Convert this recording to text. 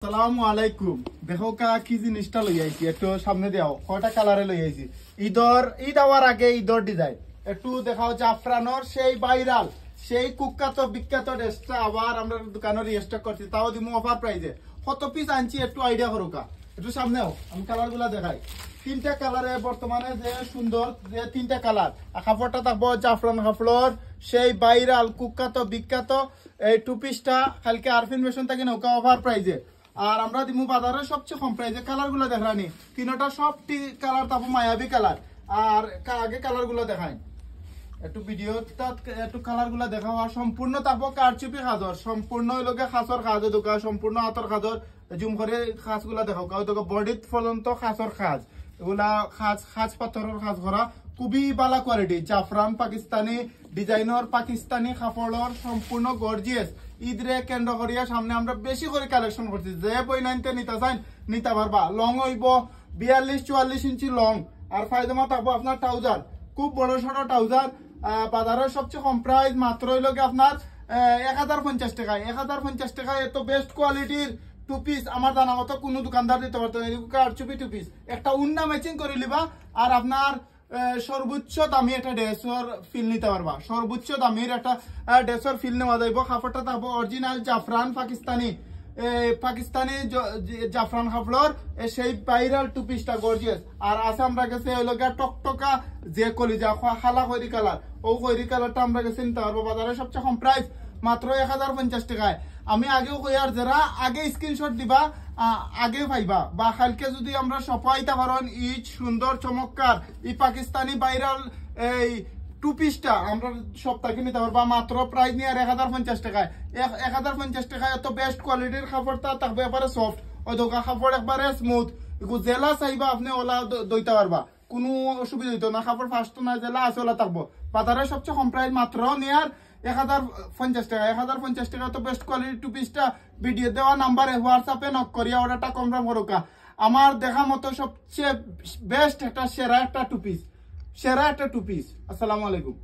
আসসালামু আলাইকুম। দেখো কা কি জিনিসটা লই আইছি, একটু সামনে দাও। কয়টা কালারে লই আইছি। ঈদ আওয়ার আগে ঈদর ডিজাইন একটু দেখাও। জাফরানোর সেই ভাইরাল সেই কুখ্যাত বিখ্যাত ড্রেসটা আবার আমরা দোকানে রিস্টক করছি, তাও দিমু অফার প্রাইজে। কত পিস আনছি একটু আইডিয়া করো কা। একটু সামনেও আমি কালার গুলা দেখাই। তিনটা কালারে বর্তমানে যে সুন্দর যে তিনটা কালার। কাপড়টা থাকবো জাফরান কাপড়, সেই ভাইরাল কুখ্যাত বিখ্যাত এই টু পিসটা কালকে আরফিন মেশন থেকে নৌকা অফার প্রাইজে। আর আমরা দিমু বাজারের সবচেয়ে কম প্রাইজে। কালার গুলো দেখানি তিনটা সবটি কালার, তারপর মায়াবী কালার। আর আগে কালার গুলো দেখাই একটু ভিডিওটা, একটু কালার গুলা দেখা। সম্পূর্ণ তারপর কারচুপি খাজর, সম্পূর্ণ লোকে খাসর খাজ দোকা, সম্পূর্ণ হাতর খাজর। জুম করে খাজ গুলা দেখাও, কাউ তোকে বডিত পর্যন্ত খাসর খাজ। এগুলা খাজ পাথরের খাজ করা, খুবই ভালো কোয়ালিটি। জাফরান পাকিস্তানি ডিজাইনের পাকিস্তানি কাপড়ের সম্পূর্ণ গর্জিয়াস। ঈদরে কেন্দ্র করিয়া সামনে আমরা বেশি করে কালেকশন করছি। যে বই নাইনতে নিতে চাই নিতে পারবা। লং হইব 42-44 ইঞ্চি লং। আর ফায়দামা থাকবো আপনার ট্রাউজার, খুব বড় সড়ো ট্রাউজার। বাজারের সবচেয়ে কম প্রাইস মাত্র হইল আপনার 1050 টাকায়। 1050 টাকায় এত বেস্ট কোয়ালিটির টু পিস আমার জানা মতো কোনো দোকানদার দিতে পারতো না। কারচুপি টু পিস একটা উন্না ম্যাচিং করে লিবা। আর আপনার সর্বোচ্চ দামি একটা ড্রেসর ফিল নিতে পারবা। সর্বোচ্চ দামির একটা ড্রেসর ফিল নেওয়া যাইব। কাপড়টা থাকবো অরিজিনাল জাফরান পাকিস্তানি জাফরান কাপড়, সেই ভাইরাল টু পিসটা গর্জিয়াস। আর আছে আমরা কাছে ওই লোক টকটকা যে কলিজা খালা খৈরি কালার, ও খৈরি কালারটা আমরা কাছে নিতে পারবো। বাজারে সবচেয়ে কম প্রাইস মাত্র 1050 টাকায়। আমি আগেও কই, আর যারা আগে স্ক্রিনশট দিবা আগে পাইবা। বা কালকে যদি আমরা সপাইতে পারেন ঈদ সুন্দর চমৎকার এই পাকিস্তানি ভাইরাল এই টু পিসটা আমরা সপ্তাহে নিতে পারবা। মাত্র প্রাইস নিয়ে 1050 টাকায়। 1050 টাকায় এত বেস্ট কোয়ালিটির কাপড়টা থাকবে, এবারে সফট। ওই দোকা কাপড় একবারে স্মুথ। জেলা চাইবা আপনি ওলা দইতে পারবা, কোনো অসুবিধা হইতো না। কাপড় ফার্স্ট না জেলা আছে ওলা থাকবো। বাজারের সবচেয়ে কম প্রাইস মাত্র নিয়ার 1050 টাকা। 1050 টাকা তো বেস্ট কোয়ালিটি টু পিসটা ভিডিও দেওয়া নাম্বারে হোয়াটসঅ্যাপে নক করিয়া অর্ডারটা কনফার্ম করোকা। আমার দেখা মতো সবচেয়ে বেস্ট একটা সেরা একটা টু পিস। আসসালামু আলাইকুম।